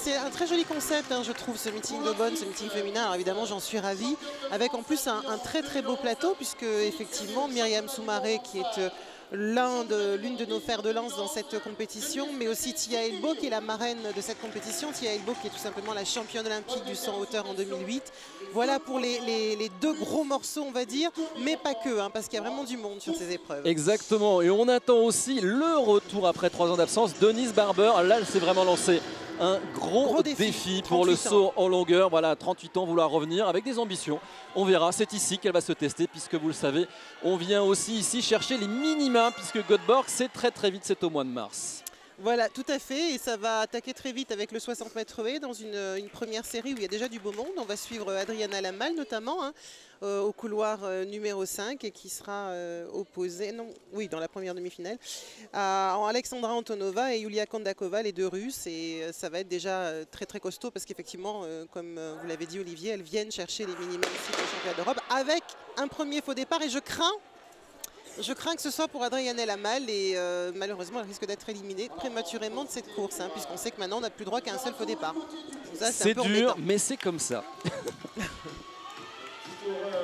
c'est un très joli concept, hein, je trouve, ce meeting de bonne, ce meeting féminin. Alors évidemment, j'en suis ravie, avec en plus un très très beau plateau, puisque effectivement, Myriam Soumaré, qui est l'une de nos fers de lance dans cette compétition, mais aussi Tia Elbo, qui est la marraine de cette compétition. Tia Elbo, qui est tout simplement la championne olympique du saut en hauteur en 2008. Voilà pour les deux gros morceaux, on va dire, mais pas que, hein, parce qu'il y a vraiment du monde sur ces épreuves. Exactement, et on attend aussi le retour après 3 ans d'absence. Denise Barber, là, elle s'est vraiment lancée un gros défi pour le saut en longueur. Voilà, 38 ans, vouloir revenir avec des ambitions. On verra, c'est ici qu'elle va se tester, puisque vous le savez, on vient aussi ici chercher les minima, puisque Göteborg, c'est très vite, c'est au mois de mars. Voilà, tout à fait, et ça va attaquer très vite avec le 60 mètres haies dans une première série où il y a déjà du beau monde. On va suivre Adriana Lamal notamment, hein, au couloir numéro 5, et qui sera opposée, dans la première demi-finale, à Alexandra Antonova et Yulia Kondakova, les deux Russes, et ça va être déjà très costaud, parce qu'effectivement, comme vous l'avez dit Olivier, elles viennent chercher les minima ici pour le championnat d'Europe, avec un premier faux départ, et je crains que ce soit pour Adriana Lamal, et malheureusement elle risque d'être éliminée prématurément de cette course, hein, puisqu'on sait que maintenant on n'a plus droit qu'à un seul faux départ. C'est dur, embêtant, mais c'est comme ça.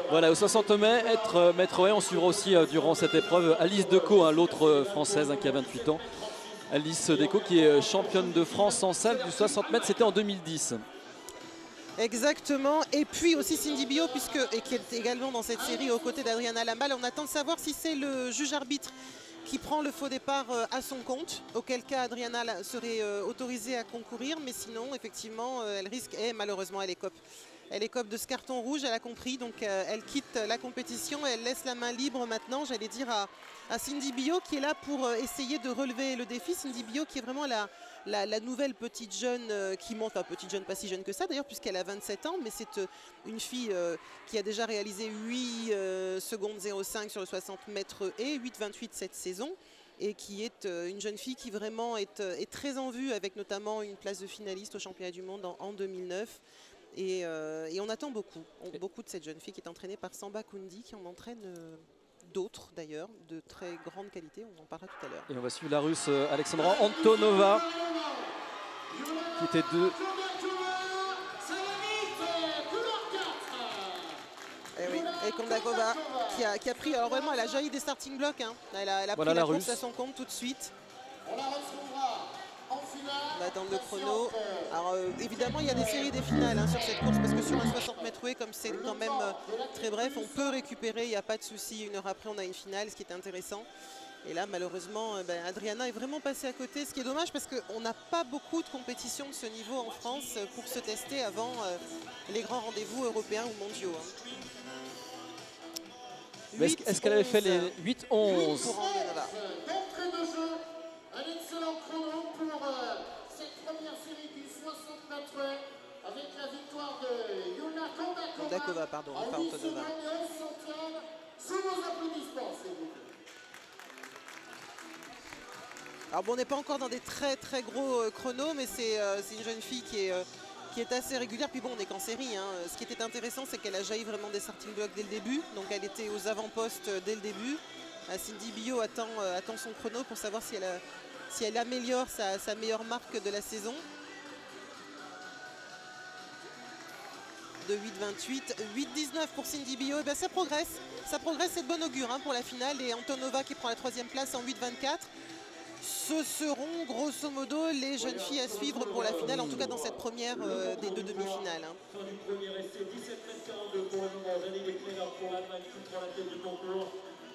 Voilà, au 60 mètres haies, on suivra aussi durant cette épreuve Alice Decaux, hein, l'autre française, hein, qui a 28 ans. Alice Decaux qui est championne de France en salle du 60 mètres, c'était en 2010. Exactement, et puis aussi Cindy Bio, qui est également dans cette série aux côtés d'Adriana Lamal. On attend de savoir si c'est le juge arbitre qui prend le faux départ à son compte, auquel cas Adriana serait autorisée à concourir, mais sinon effectivement elle risque, et malheureusement elle écope de ce carton rouge, elle a compris, donc elle quitte la compétition, elle laisse la main libre maintenant, j'allais dire, à Cindy Bio, qui est là pour essayer de relever le défi. Cindy Bio qui est vraiment la nouvelle petite jeune qui monte, enfin petite jeune, pas si jeune que ça d'ailleurs, puisqu'elle a 27 ans, mais c'est une fille qui a déjà réalisé 8 secondes 05 sur le 60 mètres et 8,28 cette saison, et qui est une jeune fille qui vraiment est très en vue, avec notamment une place de finaliste au championnat du monde en 2009. Et on attend beaucoup de cette jeune fille qui est entraînée par Samba Kundi, qui en entraîne d'autres d'ailleurs, de très grande qualité, on en parlera tout à l'heure. Et on va suivre la Russe Alexandra Antonova, qui était deux. Et Kondakova qui a pris, alors vraiment elle a jailli des starting blocks, hein. Elle a voilà pris la course Russe à son compte tout de suite. On va attendre le chrono. Alors évidemment il y a des séries des finales, hein, sur cette course, parce que sur un 60 mètres haies, comme c'est quand même très bref, on peut récupérer, il n'y a pas de souci. Une heure après on a une finale, ce qui est intéressant. Et là malheureusement Adriana est vraiment passée à côté, ce qui est dommage, parce qu'on n'a pas beaucoup de compétitions de ce niveau en France pour se tester avant les grands rendez-vous européens ou mondiaux, hein. Est-ce qu'elle avait fait les 8-11 pour Antonova. Un excellent chrono pour cette première série du 60 mètres avec la victoire de Yulia Kondakova, pardon, pas Antonova. Sous vos applaudissements, s'il vous plaît. Alors bon, on n'est pas encore dans des très gros chronos, mais c'est une jeune fille qui est assez régulière. Puis bon, on n'est qu'en série, hein. Ce qui était intéressant, c'est qu'elle a jailli vraiment des starting blocks dès le début. Donc elle était aux avant-postes dès le début. Cindy Bio attend son chrono pour savoir si elle améliore sa meilleure marque de la saison. De 8,28, 8,19 pour Cindy Bio. Et bien ça progresse, c'est de bon augure, hein, pour la finale. Et Antonova qui prend la 3e place en 8,24. Ce seront grosso modo les jeunes filles à suivre pour la finale, en tout cas dans cette première des deux demi-finales, hein. Fin du premier essai, 17 mètres 42 pour le moment. René Leclerc pour l'Allemagne qui prend la tête du concours.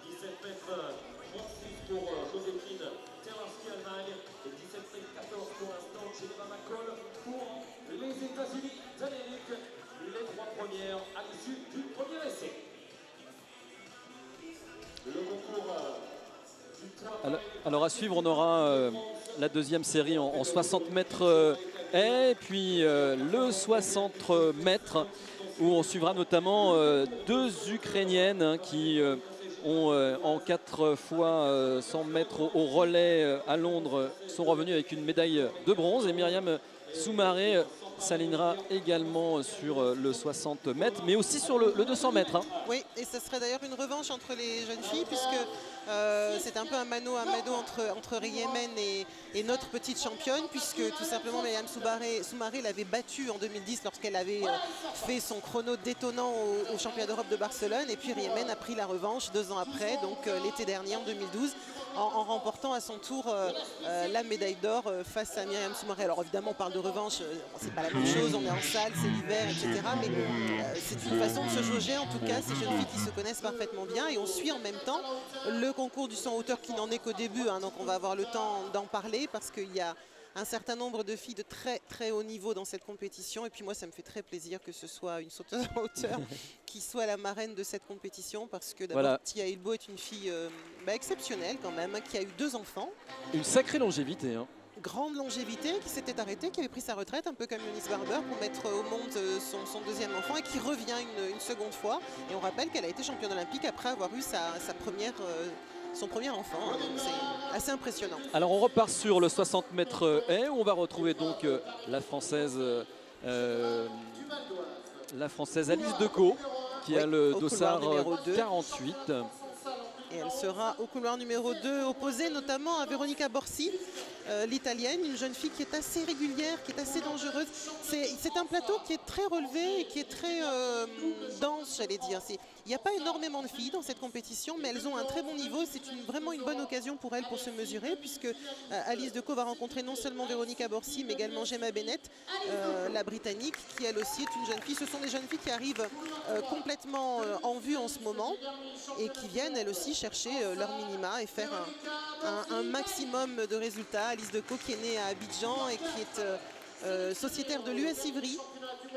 17 mètres 36 pour Joséphine Terwarski Allemagne. Et 17 mètres 14 pour l'instant chez Mamakol pour les États-Unis d'Amérique. Les 3 premières à l'issue du premier essai. Le concours. Alors à suivre, on aura la deuxième série en 60 mètres haies, puis le 60 mètres où on suivra notamment deux Ukrainiennes, hein, qui ont en 4 fois 100 mètres au relais à Londres sont revenues avec une médaille de bronze, et Myriam Soumaré s'alignera également sur le 60 mètres, mais aussi sur le 200 mètres. Hein. Oui, et ce serait d'ailleurs une revanche entre les jeunes filles, puisque C'est un peu un mano à mano entre Riemann et notre petite championne, puisque tout simplement Myriam Soumaré l'avait battue en 2010 lorsqu'elle avait fait son chrono détonnant au championnat d'Europe de Barcelone, et puis Riemann a pris la revanche 2 ans après, donc l'été dernier en 2012, en remportant à son tour la médaille d'or face à Myriam Soumaré. Alors évidemment on parle de revanche, c'est pas la même chose, on est en salle, c'est l'hiver, etc. Mais c'est une façon de se jauger, en tout cas ces jeunes filles qui se connaissent parfaitement bien, et on suit en même temps le concours du 100 hauteur qui n'en est qu'au début, hein, donc on va avoir le temps d'en parler parce qu'il y a un certain nombre de filles de très très haut niveau dans cette compétition, et puis moi ça me fait très plaisir que ce soit une sauteuse en hauteur qui soit la marraine de cette compétition, parce que d'abord voilà. Tia Hilbo est une fille exceptionnelle quand même, qui a eu 2 enfants. Une sacrée longévité, hein. Grande longévité, qui s'était arrêtée, qui avait pris sa retraite un peu comme Eunice Barber pour mettre au monde son 2e enfant, et qui revient une seconde fois, et on rappelle qu'elle a été championne olympique après avoir eu son premier enfant, hein, donc c'est assez impressionnant. Alors on repart sur le 60 mètres haies, où on va retrouver donc la française Alice Decaux, qui a le dossard 48. Et elle sera au couloir numéro 2, opposée notamment à Veronica Borsi, l'italienne, une jeune fille qui est assez régulière, qui est assez dangereuse. C'est un plateau qui est très relevé et qui est très dense, j'allais dire. Il n'y a pas énormément de filles dans cette compétition, mais elles ont un très bon niveau. C'est vraiment une bonne occasion pour elles pour se mesurer, puisque Alice Decaux va rencontrer non seulement Veronica Borsi, mais également Gemma Bennett, la Britannique, qui elle aussi est une jeune fille. Ce sont des jeunes filles qui arrivent complètement en vue en ce moment, et qui viennent elles aussi chercher leur minima et faire un maximum de résultats. Alice Decaux, qui est née à Abidjan et qui est sociétaire de l'US Ivry,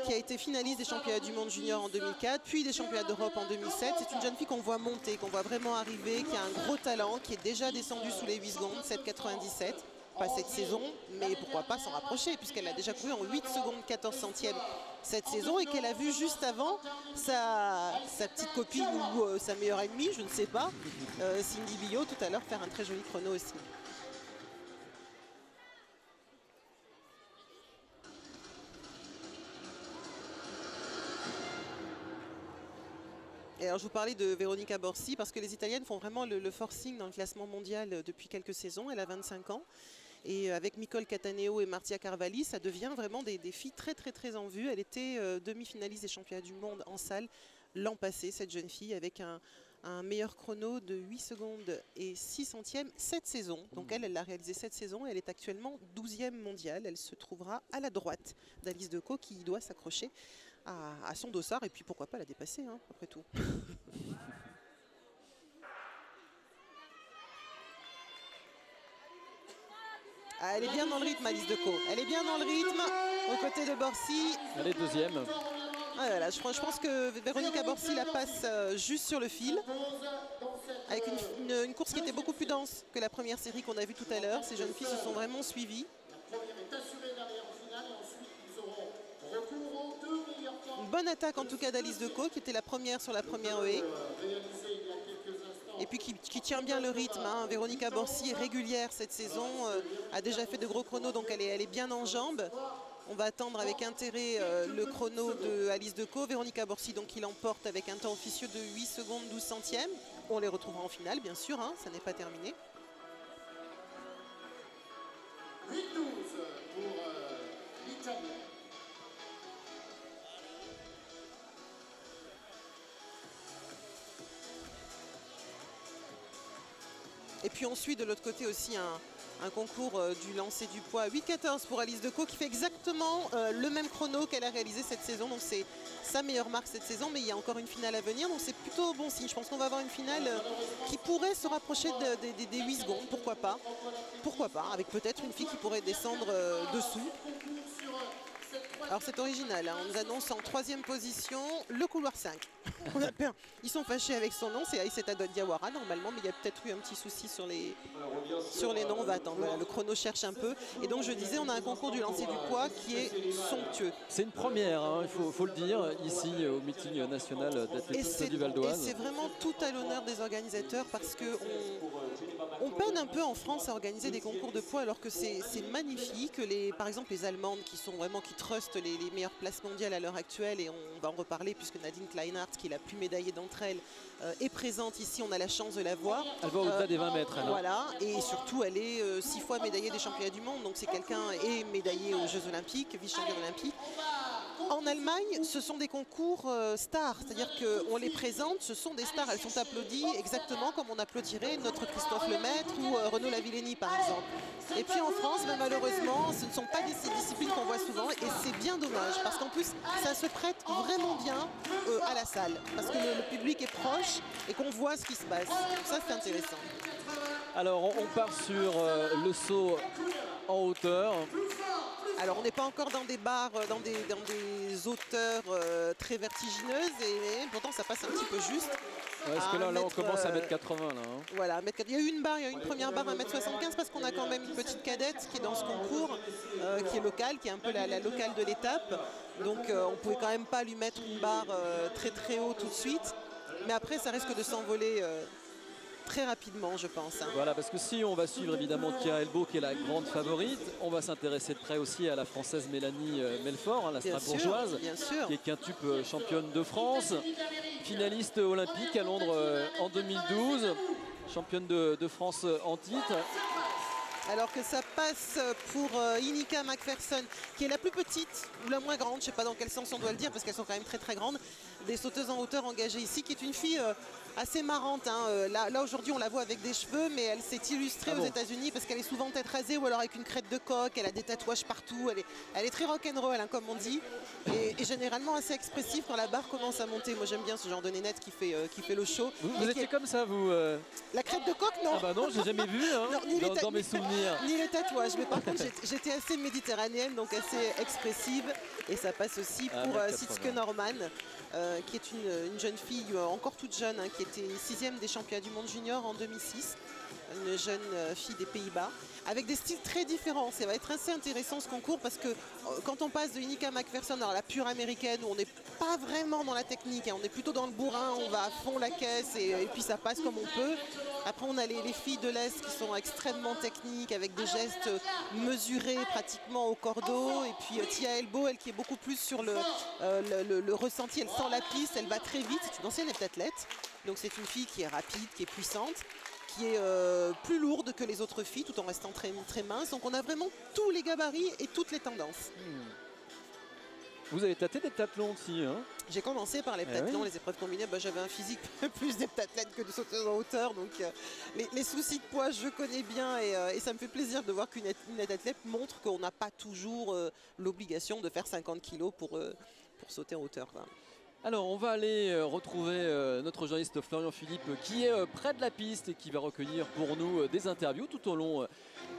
qui a été finaliste des championnats du monde junior en 2004, puis des championnats d'Europe en 2007. C'est une jeune fille qu'on voit monter, qu'on voit vraiment arriver, qui a un gros talent, qui est déjà descendue sous les 8 secondes, 7,97. Pas cette saison, mais pourquoi pas s'en rapprocher, puisqu'elle a déjà couru en 8 secondes 14 centièmes cette saison, et qu'elle a vu juste avant sa petite copine ou sa meilleure ennemie, je ne sais pas, Cindy Billot, tout à l'heure, faire un très joli chrono aussi. Et alors je vous parlais de Veronica Borsi parce que les Italiennes font vraiment le forcing dans le classement mondial depuis quelques saisons. Elle a 25 ans. Et avec Nicole Cataneo et Martia Carvalli, ça devient vraiment des filles très très très en vue. Elle était demi-finaliste des championnats du monde en salle l'an passé, cette jeune fille, avec un meilleur chrono de 8 secondes et 6 centièmes cette saison. Donc elle l'a réalisé cette saison et elle est actuellement 12e mondiale. Elle se trouvera à la droite d'Alice Decaux, qui doit s'accrocher à son dossard, et puis pourquoi pas la dépasser, hein, après tout. Ah, elle est bien dans le rythme, Alice Decaux. Elle est bien dans le rythme aux côtés de Borsi. Elle est 2e. Ah, voilà, je pense que Veronica Borsi la passe juste sur le fil, avec une course qui était beaucoup plus dense que la première série qu'on a vue tout à l'heure. Ces jeunes filles se sont vraiment suivies. Une bonne attaque en tout cas d'Alice Decaux, qui était la première sur la première haie. Et puis qui tient bien le rythme, hein. Veronica Borsi est régulière cette saison, a déjà fait de gros chronos, donc elle est bien en jambes. On va attendre avec intérêt le chrono de Alice Decaux. Veronica Borsi donc qui l'emporte avec un temps officieux de 8 secondes 12 centièmes. On les retrouvera en finale bien sûr, hein, ça n'est pas terminé. 8-12 pour l'Italie. Et puis on suit de l'autre côté aussi un concours du lancer du poids 8,14 pour Alice Decaux, qui fait exactement le même chrono qu'elle a réalisé cette saison. Donc c'est sa meilleure marque cette saison, mais il y a encore une finale à venir, donc c'est plutôt bon signe. Je pense qu'on va avoir une finale qui pourrait se rapprocher des 8 secondes, pourquoi pas. Pourquoi pas, avec peut-être une fille qui pourrait descendre dessous. Alors c'est original, hein. On nous annonce en 3e position le couloir 5. Ils sont fâchés avec son nom, c'est Aïssata Diawara normalement, mais il y a peut-être eu un petit souci sur les noms. On va attendre, voilà, le chrono cherche un peu. Et donc je disais, on a un concours du lancer du poids qui est somptueux. C'est une première, hein, il faut le dire, ici au meeting national d'athlétisme du Val d'Oise. Et c'est vraiment tout à l'honneur des organisateurs, parce qu'on peine un peu en France à organiser des concours de poids, alors que c'est magnifique. Par exemple les Allemandes qui trustent les meilleures places mondiales à l'heure actuelle, et on va en reparler puisque Nadine Kleinhardt, qui est est la plus médaillée d'entre elles, est présente ici. On a la chance de la voir. Elle va au-delà des 20 mètres. Voilà, et surtout, elle est 6 fois médaillée des championnats du monde. Donc c'est quelqu'un est médaillé aux Jeux Olympiques, vice-championne olympique. En Allemagne, ce sont des concours stars, c'est-à-dire qu'on les présente, ce sont des stars, elles sont applaudies exactement comme on applaudirait notre Christophe Lemaître ou Renaud Lavillenie par exemple. Et puis en France, ben, malheureusement, ce ne sont pas des disciplines qu'on voit souvent et c'est bien dommage parce qu'en plus, ça se prête vraiment bien à la salle parce que le public est proche et qu'on voit ce qui se passe. Donc ça, c'est intéressant. Alors, on part sur le saut en hauteur. Alors on n'est pas encore dans des barres, dans des hauteurs très vertigineuses et pourtant ça passe un petit peu juste. Ouais, parce que là on commence à 1m80 là. Hein. Voilà, il y a eu une barre, il y a eu une première barre à 1m75 parce qu'on a quand même une petite cadette qui est dans ce concours, qui est locale, qui est un peu la locale de l'étape. Donc on ne pouvait quand même pas lui mettre une barre très très haut tout de suite. Mais après ça risque de s'envoler très rapidement, je pense. Hein. Voilà, parce que si on va suivre évidemment Tira Elbaut qui est la grande favorite, on va s'intéresser de près aussi à la française Mélanie Melfort, hein, la strasbourgeoise, qui est quintuple championne de France, finaliste olympique à Londres en 2012, championne de France en titre. Alors que ça passe pour Inika McPherson, qui est la plus petite ou la moins grande, je ne sais pas dans quel sens on doit le dire, parce qu'elles sont quand même très très grandes, des sauteuses en hauteur engagées ici, qui est une fille assez marrante. Hein. Là aujourd'hui on la voit avec des cheveux, mais elle s'est illustrée aux États-Unis parce qu'elle est souvent tête rasée ou alors avec une crête de coq, elle a des tatouages partout, elle est très rock'n'roll hein, comme on dit, et généralement assez expressive quand la barre commence à monter. Moi j'aime bien ce genre de nénette qui fait le show. Vous étiez comme ça vous La crête de coq, non. Ah bah non, j'ai jamais vu hein, non, dans mes souvenirs. Ni les tatouages, mais par contre j'étais assez méditerranéenne, donc assez expressive, et ça passe aussi pour Sietske Norman, qui est une jeune fille encore toute jeune, hein, qui était 6e des championnats du monde junior en 2006, une jeune fille des Pays-Bas, avec des styles très différents. Ça va être assez intéressant ce concours parce que quand on passe de Inika McPherson, alors la pure américaine, où on n'est pas vraiment dans la technique, hein, on est plutôt dans le bourrin, on va à fond la caisse et puis ça passe comme on peut. Après on a les filles de l'Est qui sont extrêmement techniques, avec des gestes mesurés pratiquement au cordeau, et puis Tia Elbaut, elle qui est beaucoup plus sur le ressenti, elle sent la piste, elle va très vite, c'est une ancienne heptathlète, donc c'est une fille qui est rapide, qui est puissante, qui est plus lourde que les autres filles tout en restant très, très mince. Donc on a vraiment tous les gabarits et toutes les tendances. Vous avez tâté des tathlons aussi hein? J'ai commencé par les heptathlons, les épreuves combinées. Bah, j'avais un physique plus d'heptathlète que de sauteuse en hauteur. Donc les soucis de poids, je connais bien et ça me fait plaisir de voir qu'une athlète montre qu'on n'a pas toujours l'obligation de faire 50 kilos pour sauter en hauteur. Quoi. Alors on va aller retrouver notre journaliste Florian Philippe qui est près de la piste et qui va recueillir pour nous des interviews tout au long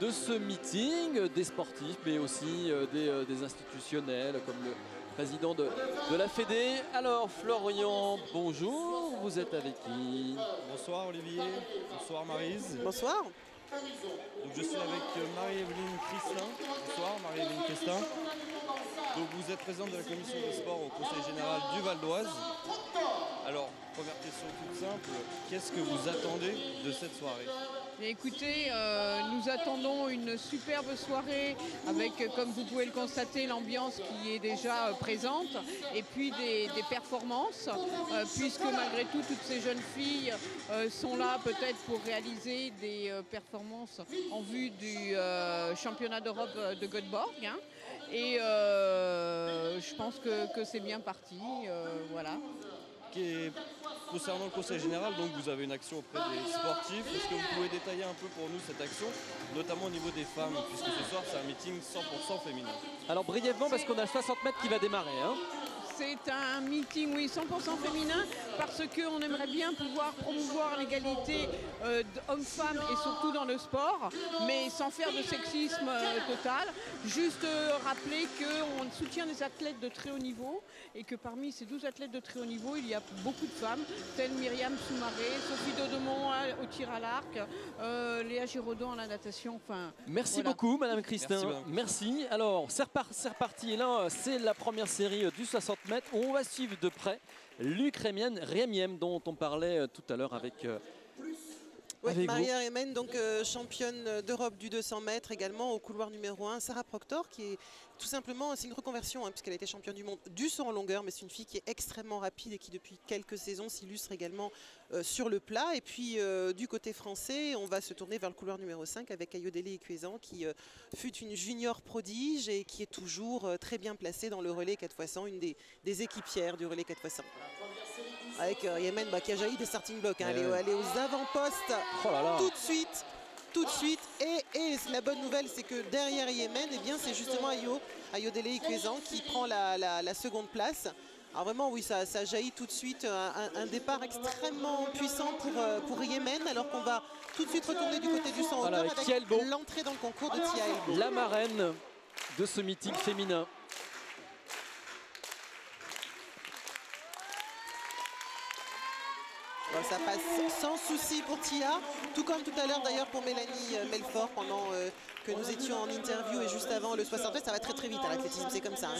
de ce meeting, des sportifs mais aussi des institutionnels comme le président de la Fédé. Alors Florian, bonjour, vous êtes avec qui? Bonsoir Olivier, bonsoir Maryse. Bonsoir. Donc je suis avec Marie-Evelyne Christin. Bonsoir Marie-Evelyne Christin. Donc vous êtes présidente de la commission des sports au Conseil général du Val d'Oise. Alors, première question toute simple, qu'est-ce que vous attendez de cette soirée? Écoutez, nous attendons une superbe soirée avec, comme vous pouvez le constater, l'ambiance qui est déjà présente et puis des performances, puisque malgré tout, toutes ces jeunes filles sont là peut-être pour réaliser des performances en vue du championnat d'Europe de Göteborg. Hein. Et je pense que c'est bien parti, voilà. Concernant le Conseil général, donc vous avez une action auprès des sportifs. Est-ce que vous pouvez détailler un peu pour nous cette action, notamment au niveau des femmes, puisque ce soir c'est un meeting 100% féminin? Alors brièvement, parce qu'on a le 60 mètres qui va démarrer. Hein. C'est un meeting, oui, 100% féminin, parce qu'on aimerait bien pouvoir promouvoir l'égalité hommes-femmes et surtout dans le sport, mais sans faire de sexisme total. Juste rappeler qu'on soutient des athlètes de très haut niveau et que parmi ces 12 athlètes de très haut niveau, il y a beaucoup de femmes, telles Myriam Soumaré, Sophie Dodemont au tir à l'arc, Léa Giraudon à la natation. Enfin, merci beaucoup, Madame Christin. Merci. Alors, c'est reparti. Et là, c'est la première série du 60 mètres. On va suivre de près Luc Rémiem, dont on parlait tout à l'heure avec Ouais, avec vous. Maria Yemen, donc championne d'Europe du 200 mètres également au couloir numéro 1. Sarah Proctor qui est tout simplement, c'est une reconversion puisqu'elle a été championne du monde du saut en longueur, mais c'est une fille qui est extrêmement rapide et qui depuis quelques saisons s'illustre également sur le plat. Et puis du côté français, on va se tourner vers le couloir numéro 5 avec Ayodele Ikuezan qui fut une junior prodige et qui est toujours très bien placée dans le relais 4x100, une des équipières du relais 4x100. Avec Yemen qui a jailli des starting blocks, elle est aux avant-postes tout de suite. Et la bonne nouvelle, c'est que derrière Yemen, c'est justement Ayodele Ikuezan qui prend la seconde place. Alors vraiment, oui, ça jaillit tout de suite, un départ extrêmement puissant pour Yemen, alors qu'on va tout de suite retourner du côté du 100 hauteur avec l'entrée dans le concours de Tia Elbo. La marraine de ce meeting féminin. Ça passe sans souci pour Tia, tout comme tout à l'heure d'ailleurs pour Mélanie Melfort pendant que nous étions en interview et juste avant le 60 mètres. Ça va très vite à l'athlétisme, c'est comme ça.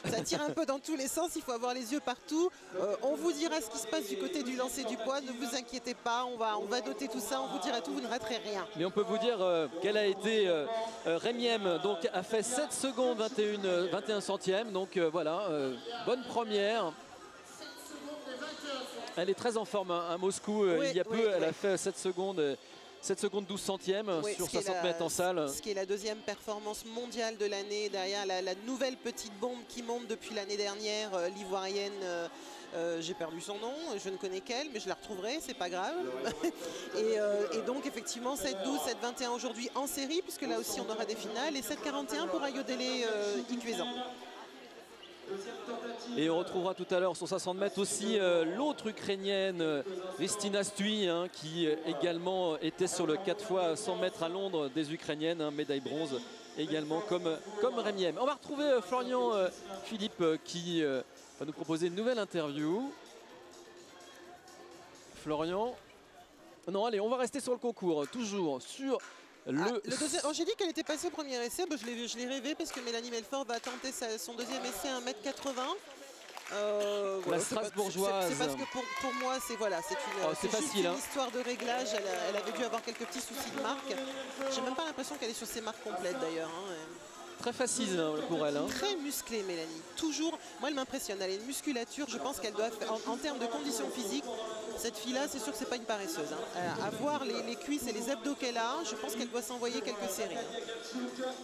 Ça tire un peu dans tous les sens, il faut avoir les yeux partout. On vous dira ce qui se passe du côté du lancer du poids, ne vous inquiétez pas, on va noter tout ça, on vous dira tout, vous ne raterez rien. Mais on peut vous dire qu'elle a été Rémiem, donc a fait 7 secondes 21 centièmes, donc voilà, bonne première. Elle est très en forme à Moscou. Il y a peu, elle a fait 7 secondes 12 centièmes sur 60 mètres en salle. Ce qui est la deuxième performance mondiale de l'année, derrière la nouvelle petite bombe qui monte depuis l'année dernière, l'ivoirienne. J'ai perdu son nom, je ne connais qu'elle, mais je la retrouverai, c'est pas grave. et donc effectivement 7-12, 7-21 aujourd'hui en série, puisque là aussi on aura des finales, et 7-41 pour Ayodele Ikuezan. Et on retrouvera tout à l'heure sur 60 mètres aussi l'autre ukrainienne, Kristina Stui, qui également était sur le 4 x 100 mètres à Londres des Ukrainiennes, médaille bronze également comme Rémiem. On va retrouver Florian Philippe qui va nous proposer une nouvelle interview. Florian. Non, allez, on va rester sur le concours, toujours sur le deuxième. J'ai dit qu'elle était passée au premier essai, je l'ai rêvé parce que Mélanie Melfort va tenter son deuxième essai à 1m80. La Strasbourgeoise. C'est parce que pour moi, c'est facile, une histoire de réglage. Elle avait dû avoir quelques petits soucis de marque. J'ai même pas l'impression qu'elle est sur ses marques complètes d'ailleurs. Très facile pour elle. Très musclée, Mélanie. Toujours, moi elle m'impressionne. Elle a une musculature, je pense qu'elle doit faire, en termes de conditions physiques, cette fille-là, c'est sûr que c'est pas une paresseuse. À voir les cuisses et les abdos qu'elle a, je pense qu'elle doit s'envoyer quelques séries.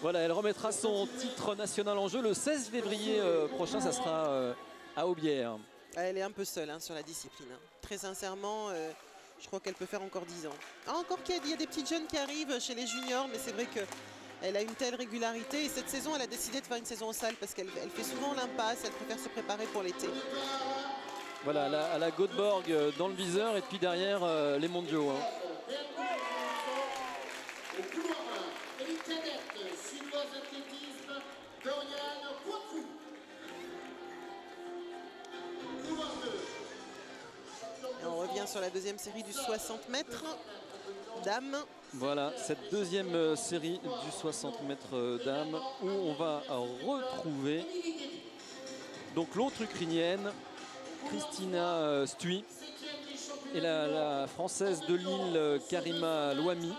Voilà, elle remettra son titre national en jeu le 16 février prochain, ça sera à Aubière. Elle est un peu seule sur la discipline. Très sincèrement, je crois qu'elle peut faire encore 10 ans. Encore qu'il y a des petites jeunes qui arrivent chez les juniors, mais c'est vrai que elle a une telle régularité et cette saison, elle a décidé de faire une saison en salle parce qu'elle fait souvent l'impasse, elle préfère se préparer pour l'été. Voilà, à la Göteborg dans le viseur et puis derrière les mondiaux. Au couloir 1, élite cadette, suédoise athlétisme, Dorian Poitou. Couloir 2. Et on revient sur la deuxième série du 60 mètres. Dames. Voilà, cette deuxième série du 60 mètres dames où on va retrouver donc l'autre ukrainienne, Kristina Stui, et la française de Lille, Karima Louami.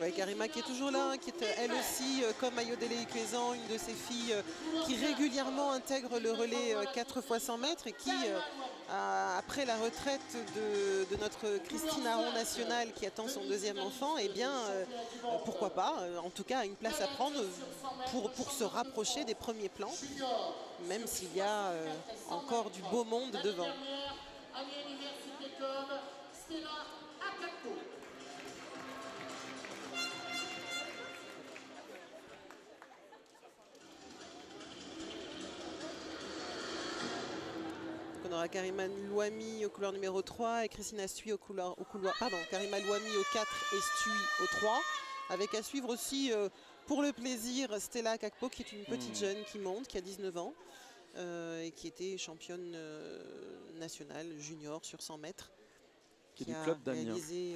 Oui, Karima qui est toujours là, qui est elle aussi, comme Ayodele Ikuezan, une de ces filles qui régulièrement intègre le relais 4 x 100 mètres et qui, après la retraite de notre Christine Aron nationale qui attend son deuxième enfant, eh bien, pourquoi pas, en tout cas, a une place à prendre pour se rapprocher des premiers plans, même s'il y a encore du beau monde devant. On aura Karima Louami au couloir numéro 3 et Kristina Stui au couloir Karima Louami au 4 et Stui au 3. Avec à suivre aussi, pour le plaisir, Stella Kakpo qui est une petite jeune qui monte, qui a 19 ans et qui était championne nationale junior sur 100 mètres. Qui a réalisé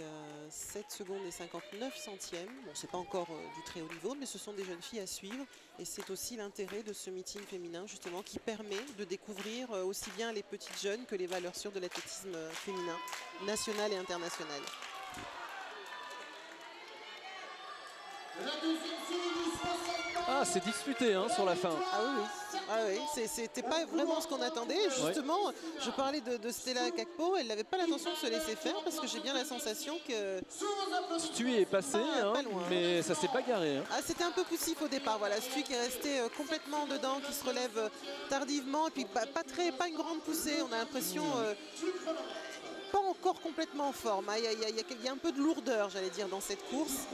7 secondes et 59 centièmes. Bon, c'est pas encore du très haut niveau, mais ce sont des jeunes filles à suivre. Et c'est aussi l'intérêt de ce meeting féminin, justement, qui permet de découvrir aussi bien les petites jeunes que les valeurs sûres de l'athlétisme féminin, national et international. Ah, c'est disputé hein, sur la fin. Ah oui, oui. Ah oui. C'était pas vraiment ce qu'on attendait. Justement, je parlais de Stella Akakpo, elle n'avait pas l'intention de se laisser faire parce que j'ai bien la sensation que... Stui est passé, pas loin. mais ça s'est bagarré. Hein. Ah, c'était un peu poussif au départ, voilà. Stui qui est resté complètement dedans, qui se relève tardivement, et puis pas une grande poussée, on a l'impression... pas encore complètement en forme. Il y a un peu de lourdeur, j'allais dire, dans cette course.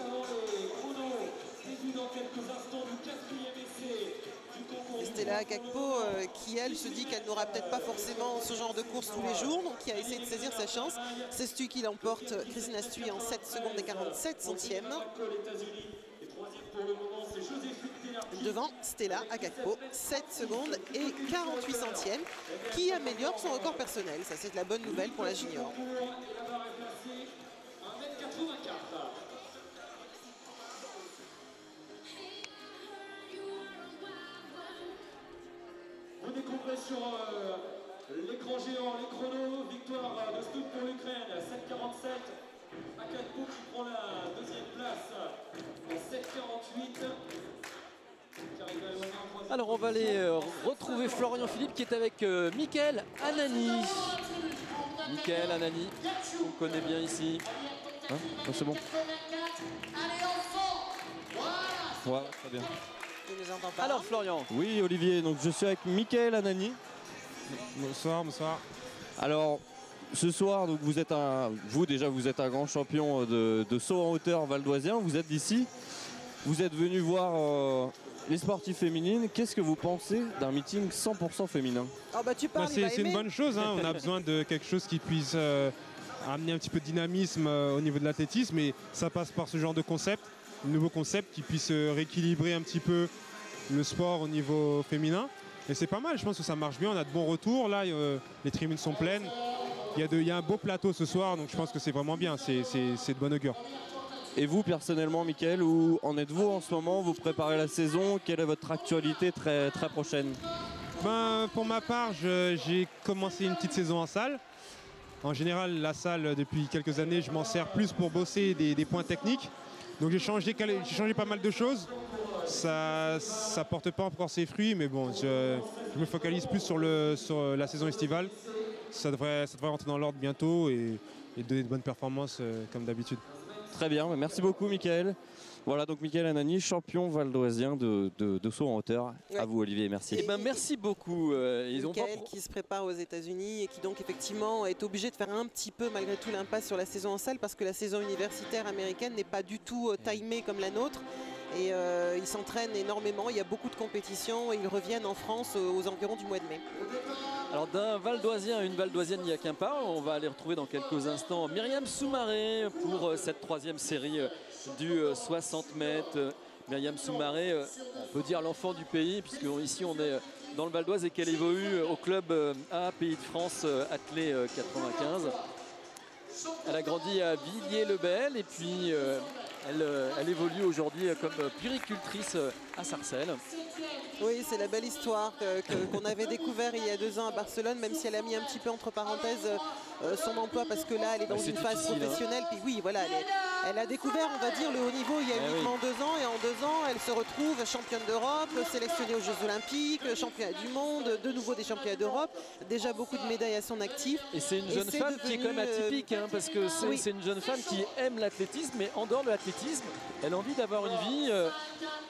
Stella Akakpo qui, elle, se dit qu'elle n'aura peut-être pas forcément ce genre de course tous les jours, donc qui a essayé de saisir sa chance. C'est Stui qui l'emporte, Christina Stui en 7 secondes et 47 centièmes. Devant Stella Akakpo, 7 secondes et 48 centièmes, qui améliore son record personnel. Ça, c'est de la bonne nouvelle pour la junior. Vous découvrez sur l'écran géant les chronos. Victoire de Stoup pour l'Ukraine, 7,47. Akakpo qui prend la deuxième place en 7,48. Alors on va aller retrouver Florian Philippe qui est avec Michael Anani. Michael Anani, on connaît bien ici. Hein, c'est bon. Ouais, très bien. Il nous entend pas. Alors Florian. Oui Olivier, donc je suis avec Michael Anani. Bonsoir, bonsoir. Alors ce soir, donc vous êtes un grand champion de saut en hauteur valdoisien, vous êtes d'ici. Vous êtes venu voir les sportifs féminines. Qu'est-ce que vous pensez d'un meeting 100% féminin? Oh bah tu parles, C'est une bonne chose, hein. On a besoin de quelque chose qui puisse amener un petit peu de dynamisme au niveau de l'athlétisme, et ça passe par ce genre de concept, un nouveau concept qui puisse rééquilibrer un petit peu le sport au niveau féminin. Et c'est pas mal, je pense que ça marche bien, on a de bons retours, là les tribunes sont pleines, il y a un beau plateau ce soir, donc je pense que c'est vraiment bien, c'est de bon augure. Et vous personnellement Michael, où en êtes-vous en ce moment? Vous préparez la saison, quelle est votre actualité très, très prochaine? Pour ma part, j'ai commencé une petite saison en salle. En général, la salle, depuis quelques années, je m'en sers plus pour bosser des points techniques. Donc j'ai changé pas mal de choses. Ça porte pas encore ses fruits, mais bon, je me focalise plus sur la saison estivale. Ça devrait rentrer dans l'ordre bientôt et donner de bonnes performances comme d'habitude. Très bien, merci beaucoup Michael. Voilà donc Michael Anani, champion valdoisien de saut en hauteur. Ouais. À vous Olivier, merci. Eh ben, merci beaucoup. Michael qui se prépare aux États-Unis et qui donc effectivement est obligé de faire un petit peu malgré tout l'impasse sur la saison en salle parce que la saison universitaire américaine n'est pas du tout timée comme la nôtre. Et ils s'entraînent énormément, il y a beaucoup de compétitions et ils reviennent en France aux environs du mois de mai. Alors d'un valdoisien à une valdoisienne, il n'y a qu'un pas. On va aller retrouver dans quelques instants Myriam Soumaré pour cette troisième série du 60 mètres. Myriam Soumaré, on peut dire l'enfant du pays, puisque ici on est dans le Val d'Oise et qu'elle évolue au club A Pays de France Athlé 95. Elle a grandi à Villiers-le-Bel et puis elle évolue aujourd'hui comme puéricultrice à Sarcelles. Oui, c'est la belle histoire qu'on avait découvert il y a 2 ans à Barcelone, même si elle a mis un petit peu entre parenthèses son emploi parce que là elle est dans une phase professionnelle. Puis oui, voilà, elle a découvert, on va dire, le haut niveau il y a uniquement 2 ans, et en 2 ans elle se retrouve championne d'Europe, sélectionnée aux Jeux Olympiques, championne du monde, de nouveau des championnats d'Europe, déjà beaucoup de médailles à son actif. Et c'est une jeune femme qui est quand même atypique, hein, parce que c'est une jeune femme qui aime l'athlétisme, mais en dehors de l'athlétisme, elle a envie d'avoir une vie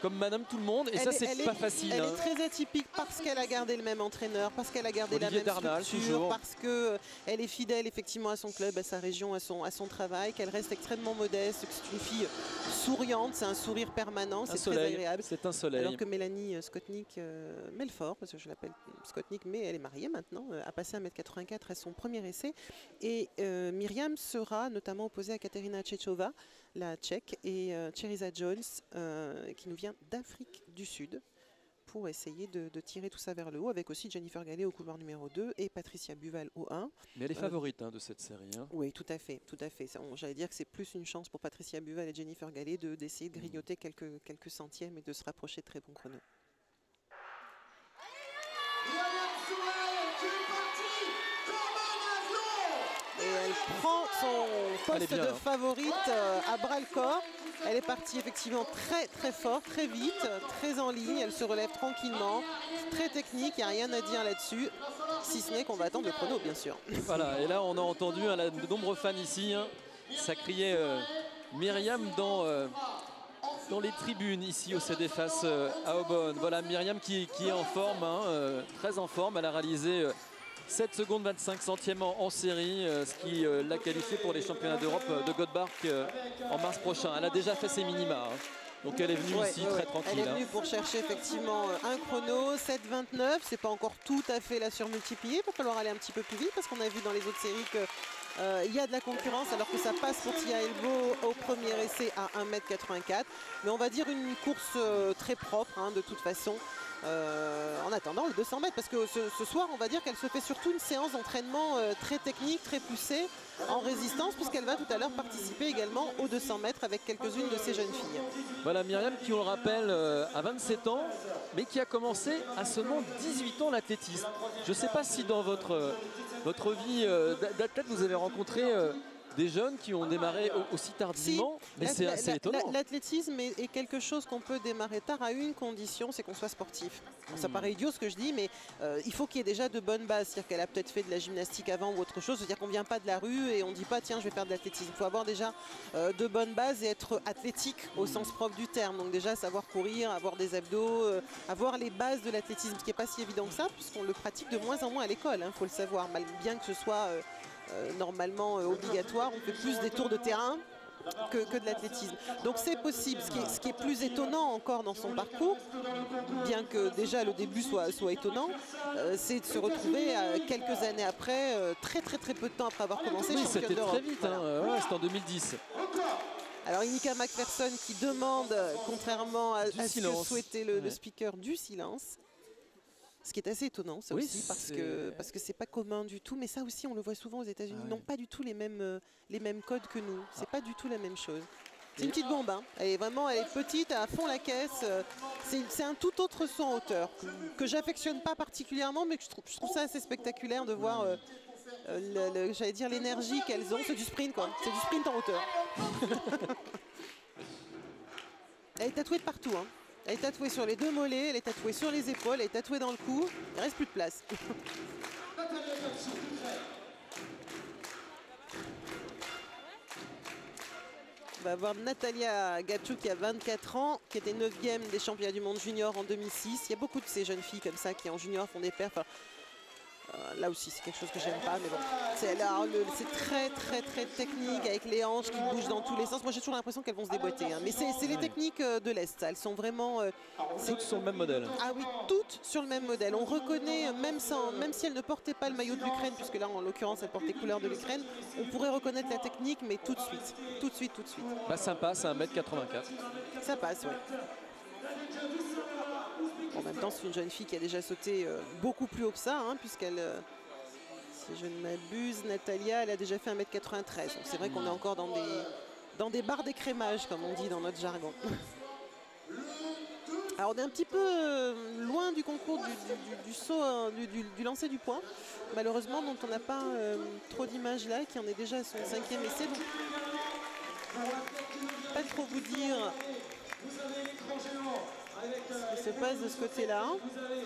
comme Madame Tout le Monde, et ça c'est pas facile. Elle est très atypique parce qu'elle a gardé le même entraîneur, parce qu'elle a gardé Olivier la même Darnal, structure, toujours. parce qu'elle est fidèle effectivement à son club, à sa région, à son travail, qu'elle reste extrêmement modeste, que c'est une fille souriante, c'est un sourire permanent, c'est très agréable. C'est un soleil. Alors que Mélanie Skotnik-Melfort, parce que je l'appelle Skotnik, mais elle est mariée maintenant, a passé 1,84 m à son premier essai. Et Myriam sera notamment opposée à Katerina Tchechova, la Tchèque, et Cherisa Jones, qui nous vient d'Afrique du Sud, pour essayer de tirer tout ça vers le haut, avec aussi Jennifer Gallet au couloir numéro 2 et Patricia Buval au 1. Mais elle est favorite de cette série. Hein. Oui, tout à fait. J'allais dire que c'est plus une chance pour Patricia Buval et Jennifer Gallet d'essayer de grignoter quelques centièmes et de se rapprocher de très bons chronos. Et elle prend son poste bien, de hein. favorite à bras le corps. Elle est partie effectivement très très fort, très vite, très en ligne. Elle se relève tranquillement, très technique, il n'y a rien à dire là-dessus. Si ce n'est qu'on va attendre le chrono, bien sûr. Voilà, et là on a entendu de nombreux fans ici, hein, ça criait Myriam dans les tribunes ici au CD face à Aubonne. Voilà Myriam qui est en forme, hein, très en forme. Elle a réalisé 7 secondes 25 centièmes en série, ce qui l'a qualifiée pour les championnats d'Europe de Göteborg en mars prochain. Elle a déjà fait ses minima. Hein. Donc elle est venue ici très tranquille. Elle est venue pour chercher effectivement un chrono, 7,29. C'est pas encore tout à fait la surmultiplier. Il va falloir aller un petit peu plus vite parce qu'on a vu dans les autres séries qu'il y a de la concurrence alors que ça passe pour Tia Elbo au premier essai à 1,84 m. Mais on va dire une course très propre hein, de toute façon. En attendant le 200 mètres parce que ce soir on va dire qu'elle se fait surtout une séance d'entraînement très technique, très poussée en résistance puisqu'elle va tout à l'heure participer également aux 200 mètres avec quelques-unes de ces jeunes filles. Voilà Myriam qui on le rappelle a 27 ans mais qui a commencé à seulement 18 ans l'athlétisme. Je ne sais pas si dans votre vie d'athlète vous avez rencontré des jeunes qui ont démarré aussi tardivement, si, mais c'est assez étonnant. L'athlétisme est quelque chose qu'on peut démarrer tard à une condition, c'est qu'on soit sportif. Bon, ça paraît idiot ce que je dis, mais il faut qu'il y ait déjà de bonnes bases. C'est-à-dire qu'elle a peut-être fait de la gymnastique avant ou autre chose. C'est-à-dire qu'on ne vient pas de la rue et on ne dit pas tiens je vais faire de l'athlétisme. Il faut avoir déjà de bonnes bases et être athlétique au sens propre du terme. Donc déjà savoir courir, avoir des abdos, avoir les bases de l'athlétisme, ce qui n'est pas si évident que ça, puisqu'on le pratique de moins en moins à l'école, il faut le savoir, bien que ce soit normalement obligatoire, on fait plus des tours de terrain que de l'athlétisme. Donc c'est possible. Ce qui est plus étonnant encore dans son parcours, bien que déjà le début soit étonnant, c'est de se retrouver quelques années après, très peu de temps après avoir commencé championne c'était d'Europe. très vite, Voilà. hein, ouais, c'était en 2010. Alors Inika McPherson qui demande, contrairement à ce que silence. souhaitait le speaker, du silence. Ce qui est assez étonnant, ça Oui, aussi, parce que c'est pas commun du tout. Mais ça aussi, on le voit souvent aux États-Unis. Ils n'ont pas du tout les mêmes codes que nous. C'est pas du tout la même chose. C'est une petite bombe. Hein. Elle est petite, à fond la caisse. C'est un tout autre son en hauteur que j'affectionne pas particulièrement, mais que je trouve ça assez spectaculaire de voir. J'allais dire l'énergie qu'elles ont. C'est du sprint, quoi. C'est du sprint en hauteur. Elle est tatouée de partout. Hein. Elle est tatouée sur les deux mollets, elle est tatouée sur les épaules, elle est tatouée dans le cou. Il ne reste plus de place. On va voir Natalia Gapchuk qui a 24 ans, qui était 9e des championnats du monde junior en 2006. Il y a beaucoup de ces jeunes filles comme ça qui en junior font des perfs. Là aussi, c'est quelque chose que j'aime pas, mais bon. C'est très technique avec les hanches qui bougent dans tous les sens. Moi, j'ai toujours l'impression qu'elles vont se déboîter. Hein. Mais c'est les techniques de l'Est. Elles sont vraiment... toutes sur le même modèle. Ah oui, toutes sur le même modèle. On reconnaît, même si elles ne portaient pas le maillot de l'Ukraine, puisque là, en l'occurrence, elles portent les couleurs de l'Ukraine, on pourrait reconnaître la technique, mais tout de suite. Tout de suite. Bah, ça passe à 1,84 m. Ça passe, oui. En même temps, c'est une jeune fille qui a déjà sauté beaucoup plus haut que ça, hein, puisqu'elle, si je ne m'abuse, Natalia, elle a déjà fait 1,93 m. Donc c'est vrai qu'on est encore dans des barres d'écrémage, comme on dit dans notre jargon. Alors on est un petit peu loin du concours du saut, du lancer du poids, malheureusement, dont on n'a pas trop d'images là, qui en est déjà à son 5e essai. Donc pas trop vous dire ce qui se passe de ce côté-là. Vous avez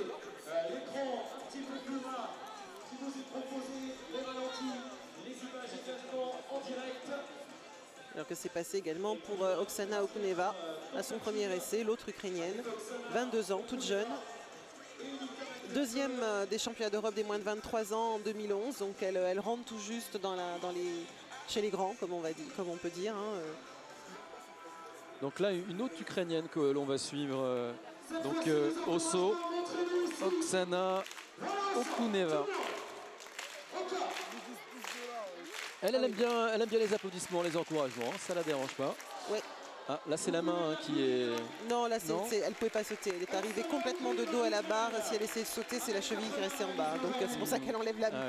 l'écran un petit peu plus bas qui vous est proposé, les ralentis, les images également en direct. Alors que c'est passé également pour Oksana Okuneva à son premier essai, l'autre ukrainienne, 22 ans, toute jeune. Deuxième des championnats d'Europe des moins de 23 ans en 2011, donc elle rentre tout juste chez les grands, comme on peut dire. Hein. Donc là, une autre ukrainienne que l'on va suivre. Donc au saut, Oksana Okuneva. Elle aime bien les applaudissements, les encouragements, hein, ça la dérange pas. Ouais. Ah, là c'est la main qui est... Non, là elle ne pouvait pas sauter. Elle est arrivée complètement de dos à la barre. Si elle essayait de sauter, c'est la cheville qui restait en bas. Donc c'est pour ça qu'elle enlève la main.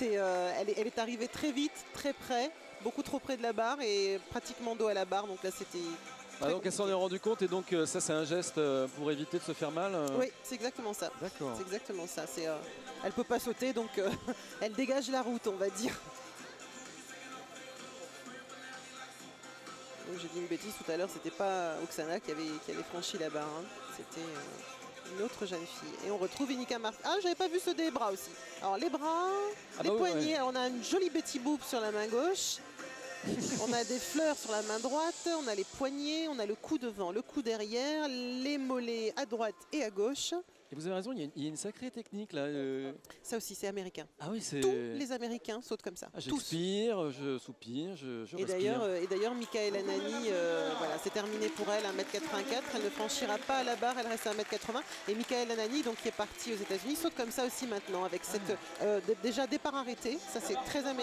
Elle est arrivée très vite, très près, beaucoup trop près de la barre et pratiquement dos à la barre. Donc là c'était... donc elle s'en est rendu compte et donc ça c'est un geste pour éviter de se faire mal. Oui, c'est exactement ça. D'accord. C'est exactement ça. Elle ne peut pas sauter, donc elle dégage la route, on va dire. Donc j'ai dit une bêtise tout à l'heure, c'était pas Oksana qui avait franchi la barre, hein. C'était une autre jeune fille. Et on retrouve Inika Martin. Ah, j'avais pas vu ceux des bras aussi. Alors les bras, les poignets, ouais. Alors, on a une jolie Betty Boop sur la main gauche. On a des fleurs sur la main droite, on a les poignets, on a le cou devant, le cou derrière, les mollets à droite et à gauche. Et vous avez raison, il y a une sacrée technique là. Ça aussi, c'est américain. Ah oui, c'est... Tous les Américains sautent comme ça. Ah, j'expire, je soupire, je respire. Et d'ailleurs, Michaela Nani, voilà, c'est terminé pour elle, 1m84. Elle ne franchira pas à la barre, elle reste à 1m80. Et Michaela Nani, donc, qui est partie aux États-Unis, saute comme ça aussi maintenant, avec cette déjà départ arrêté. Ça, c'est très américain.